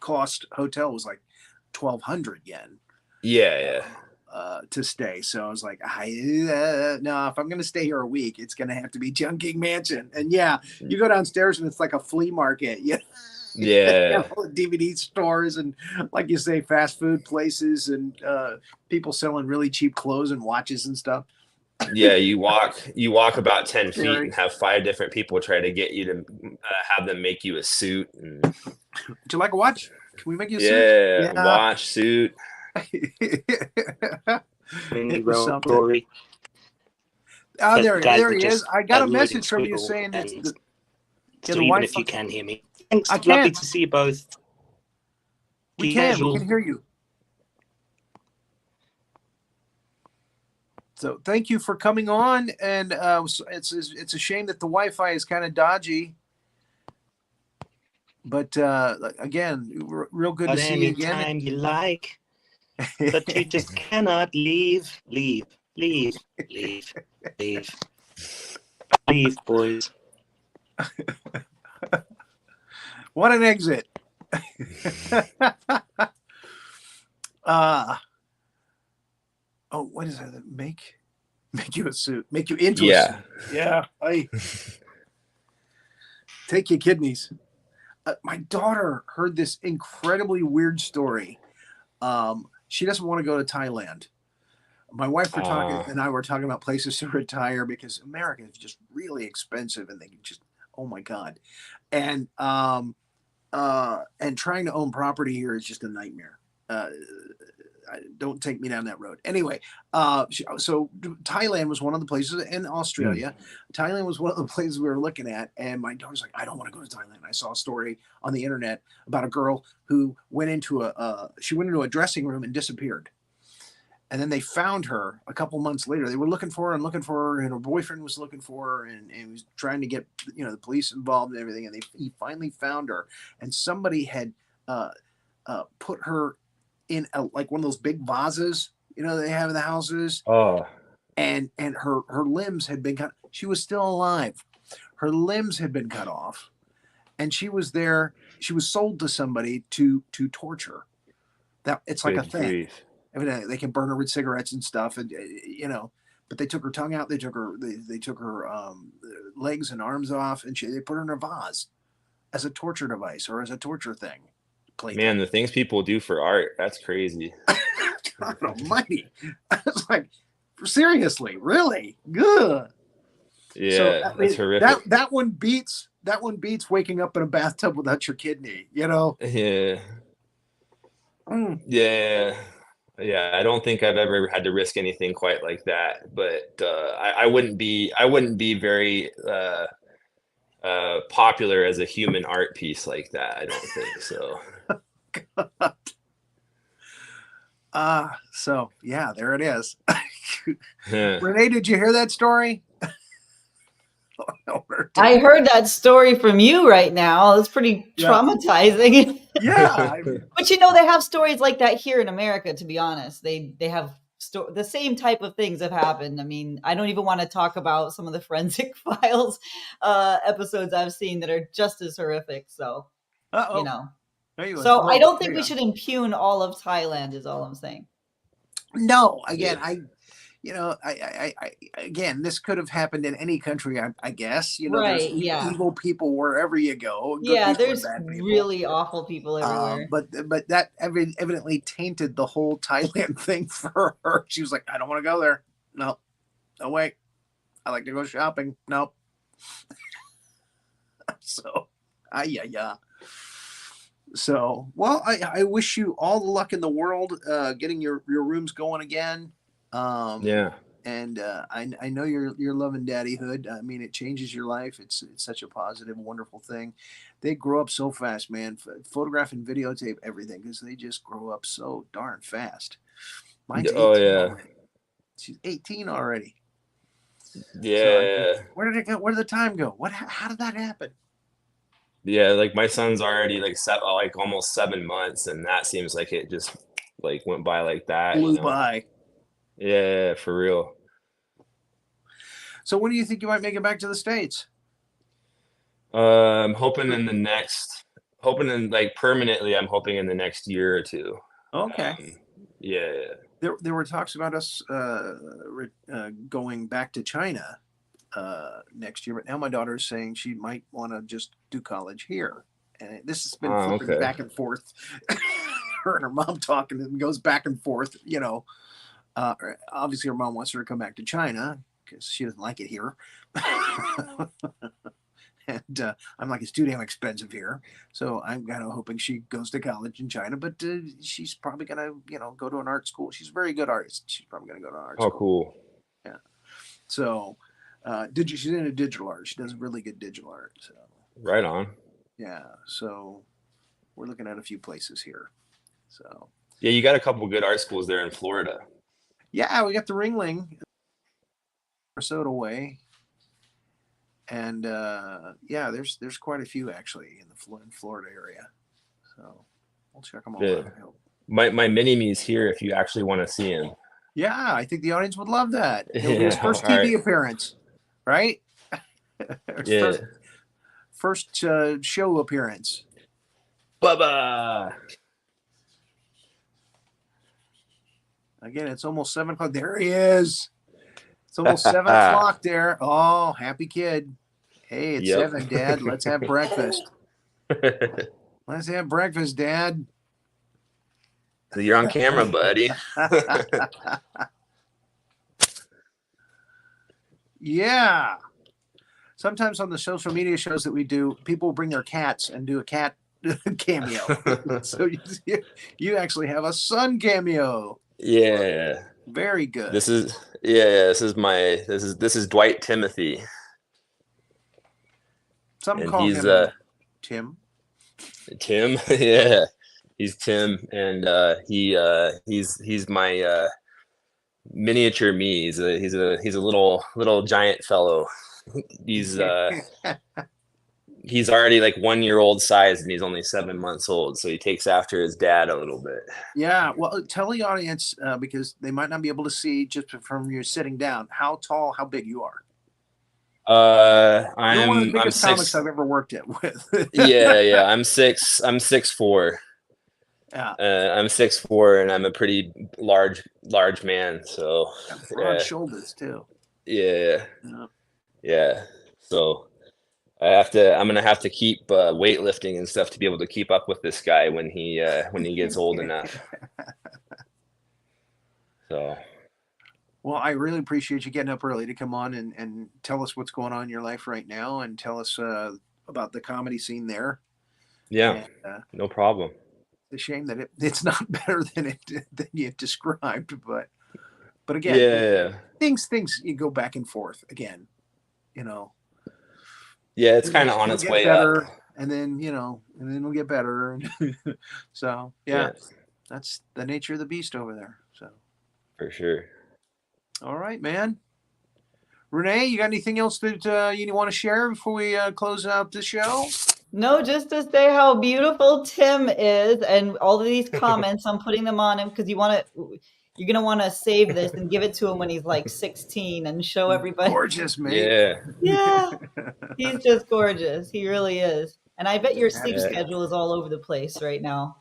cost hotel, was like 1,200 yen.
Yeah.
To stay. So I was like, no, if I'm going to stay here a week, it's going to have to be Chungking Mansion. And yeah, you go downstairs and it's like a flea market. Yeah. All the DVD stores and, like you say, fast food places and people selling really cheap clothes and watches and stuff.
Yeah, you walk about 10 feet and have 5 different people try to get you to have them make you a suit. And...
Would you like a watch? Can we make you a
suit? Yeah, watch, suit.
It was something. Rory. Oh, there he is. I got a message from you saying that
so even if you can hear me. Thanks.
I
Lovely to see you both.
We can hear you. So thank you for coming on. And it's a shame that the Wi-Fi is kind of dodgy. But again, real good to see you again.
Anytime you like. But you just cannot leave, boys.
What an exit. What is that? Make you a suit. Make you into a suit. Yeah. Take your kidneys. My daughter heard this incredibly weird story. She doesn't want to go to Thailand. My wife and I were talking about places to retire because America is just really expensive and they can just, oh my God. And trying to own property here is just a nightmare. Don't take me down that road. Anyway, so Thailand was one of the places in Australia. Thailand was one of the places we were looking at. And my daughter's like, I don't want to go to Thailand. I saw a story on the internet about a girl who went into a dressing room and disappeared. And then they found her a couple months later. They were looking for her, and her boyfriend was looking for her, and was trying to get the police involved and everything. And he finally found her, and somebody had put her in like one of those big vases, they have in the houses. And her limbs had been cut. She was still alive. Her limbs had been cut off, and she was there. She was sold to somebody to torture. That it's like a thing. Evidently, they can burn her with cigarettes and stuff, and But they took her tongue out. They took her legs and arms off, and they put her in a vase as a torture device or as a torture thing.
Man, the things people do for art—that's crazy.
God almighty! I was like, seriously, really good.
Yeah, so, that's horrific.
That one beats waking up in a bathtub without your kidney.
Yeah. Yeah. I don't think I've ever had to risk anything quite like that. But I wouldn't be very popular as a human art piece like that. I don't think so.
So yeah, there it is. Renee, did you hear that story?
I heard that story from you right now. It's pretty traumatizing.
Yeah.
But they have stories like that here in America, to be honest. They have the same type of things have happened. I mean, I don't even want to talk about some of the Forensic Files episodes I've seen that are just as horrific. So, So I don't think we should impugn all of Thailand is all I'm saying.
No, again, again, this could have happened in any country, I guess. There's evil people wherever you go.
There's really awful people everywhere.
But that evidently tainted the whole Thailand thing for her. She was like, I don't want to go there. No way. I like to go shopping. Nope. So, So, well, I wish you all the luck in the world getting your rooms going again. And I know you're loving daddyhood. I mean, it changes your life. It's such a positive, wonderful thing. They grow up so fast, man. Photograph and videotape everything because they just grow up so darn fast. Mine's 18 already. She's 18 already.
Yeah.
So where did it go? Where did the time go? How did that happen?
Yeah, like my son's already like almost 7 months, and that seems like it just like went by like that,
Blew by.
Yeah, for real.
So when do you think you might make it back to the States?
I'm hoping like permanently, I'm hoping in the next year or two.
Okay.
Yeah.
There were talks about us going back to China next year, but now my daughter is saying she might want to just do college here, and this has been flipping
Okay.
back and forth. Her and her mom talking, and goes back and forth. Obviously her mom wants her to come back to China because she doesn't like it here. And I'm like, it's too damn expensive here. So I'm kind of hoping she goes to college in China, but she's probably going to, go to an art school. She's a very good artist. She's probably going to go to an art school.
Oh, cool.
Yeah. So she's into digital art. She does really good digital art. So.
Right on.
Yeah. So we're looking at a few places here. So.
Yeah, you got a couple good art schools there in Florida.
Yeah, we got the Ringling, Sarasota way. And there's quite a few actually in the Florida area, so we'll check them all out.
My mini-me's here if you actually want to see him.
Yeah, I think the audience would love that. It'll be his first TV appearance, right? First show appearance.
Bubba.
Again, it's almost 7 o'clock. There he is. It's almost 7 o'clock there. Oh, happy kid. Hey, it's 7, Dad. Let's have breakfast. Let's have breakfast, Dad.
So you're on camera, buddy.
Yeah. Sometimes on the social media shows that we do, people bring their cats and do a cat cameo. So you actually have a son cameo.
Yeah.
Very good.
This is Dwight Timothy.
Some
and
call
he's
him Tim.
Tim, yeah. He's Tim, and he's my miniature me. He's a little giant fellow. He's already like 1 year old size, and he's only 7 months old, so he takes after his dad a little bit.
Yeah, well, tell the audience because they might not be able to see just from you sitting down how tall, how big you are.
I'm
one of the
I'm
biggest
6.
comics I've ever worked with.
yeah. I'm 6'4".
Yeah.
I'm 6'4", and I'm a pretty large man. So
broad shoulders too.
Yeah. So I'm gonna have to keep weightlifting and stuff to be able to keep up with this guy when he gets old enough. So.
Well, I really appreciate you getting up early to come on and tell us what's going on in your life right now, and tell us about the comedy scene there.
Yeah, and, no problem.
It's a shame that it's not better than you described, but again, things you go back and forth again,
Yeah, it's kind of on its way better,
up, and then we'll get better. So that's the nature of the beast over there. So
for sure.
All right, man. Renee, you got anything else that you want to share before we close out the show?
No, just to say how beautiful Tim is, and all of these comments, I'm putting them on him because you're gonna want to save this and give it to him when he's like 16 and show everybody.
Gorgeous, man.
Yeah, he's just gorgeous. He really is. And I bet your sleep schedule is all over the place right now.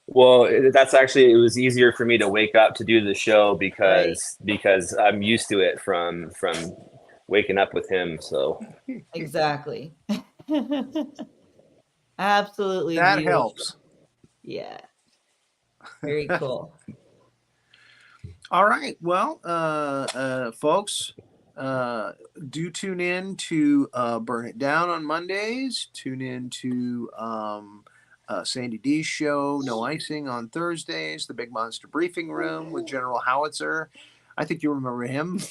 Well, that's actually, it was easier for me to wake up to do the show because I'm used to it from waking up with him. So
exactly. Absolutely.
That
beautiful.
helps.
Yeah. Very cool.
All right. Well, folks, do tune in to Burn It Down on Mondays. Tune in to Sandy D's show, No Icing, on Thursdays. The Big Monster Briefing Room with General Howitzer. I think you remember him.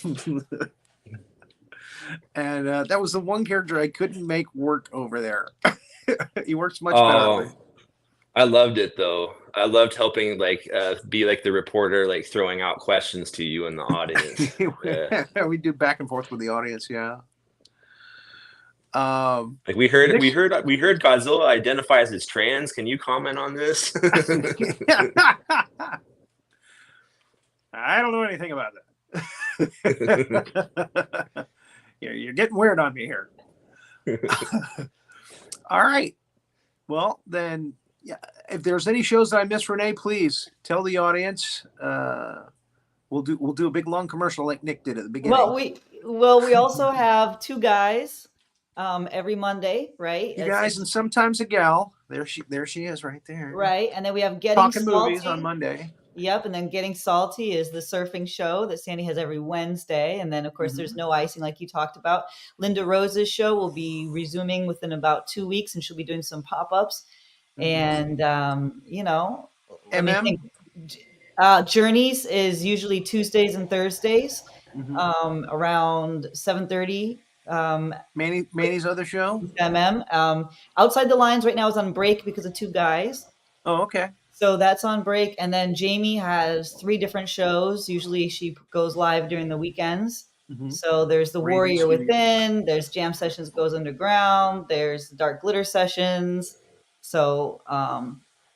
And that was the one character I couldn't make work over there. He works much better.
I loved it though. I loved helping be like the reporter, like throwing out questions to you in the audience. Yeah.
We do back and forth with the audience. Yeah.
Like we heard Godzilla identifies as trans. Can you comment on this?
I don't know anything about that. You're getting weird on me here. All right. Well, then, yeah. If there's any shows that I missed, Renee, please tell the audience. We'll do a big long commercial like Nick did at the beginning.
Well, we also have two guys every Monday, right?
You guys, and sometimes a gal. There she is, right there.
Right, and then we have
Talking Movies on Monday.
Yep, and then Getting Salty is the surfing show that Sandy has every Wednesday. And then, of course, there's No Icing, like you talked about. Linda Rose's show will be resuming within about 2 weeks, and she'll be doing some pop-ups. And, Journeys is usually Tuesdays and Thursdays around 7:30.
Manny's other show?
Outside the Lines right now is on break because of two guys.
Oh, okay.
So that's on break. And then Jamie has 3 different shows. Usually she goes live during the weekends. So there's the Warrior Within, there's Jam Sessions Goes Underground, there's Dark Glitter Sessions. So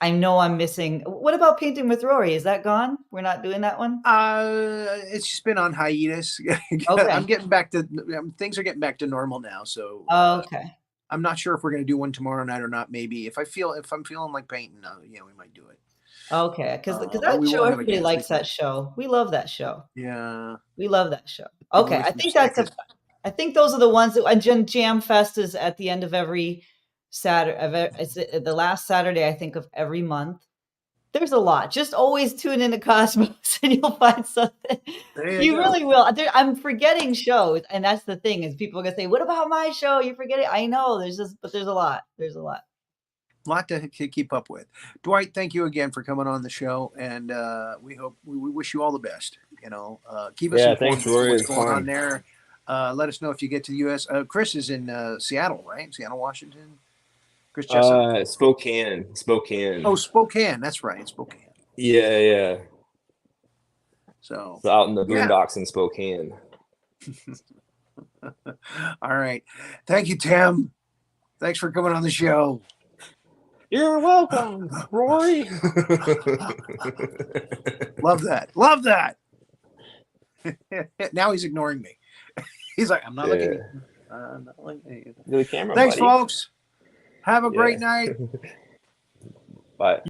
I know I'm missing. What about Painting with Rory? Is that gone? We're not doing that one?
It's just been on hiatus.
Okay.
I'm getting back to things are getting back to normal now. So
okay.
I'm not sure if we're going to do one tomorrow night or not. Maybe if I'm feeling like painting, we might do it.
Okay, because that show, everybody likes that show. We love that show.
Yeah,
we love that show. Okay, I think those are the ones that Jam Fest is at the end of every Saturday. It's the last Saturday, I think, of every month. There's a lot. Just always tune into Cosmos and you'll find something. You really will. I'm forgetting shows, and that's the thing is people are gonna say, "What about my show? You forget it." I know there's a lot. There's a lot.
A lot to keep up with. Dwight, thank you again for coming on the show, and we wish you all the best. Keep us informed
thanks, Rory.
What's going on there. Let us know if you get to the U.S. Chris is in Seattle, right? Seattle, Washington. Chris Jessup.
Spokane.
Oh, Spokane. That's right. Spokane.
Yeah.
So
out in the boondocks in Spokane.
All right. Thank you, Tim. Thanks for coming on the show.
You're welcome, Rory.
Love that. Now he's ignoring me. He's like, I'm not looking at you. I'm not looking at you.
The camera,
Thanks,
buddy.
folks. Have a great night.
Bye.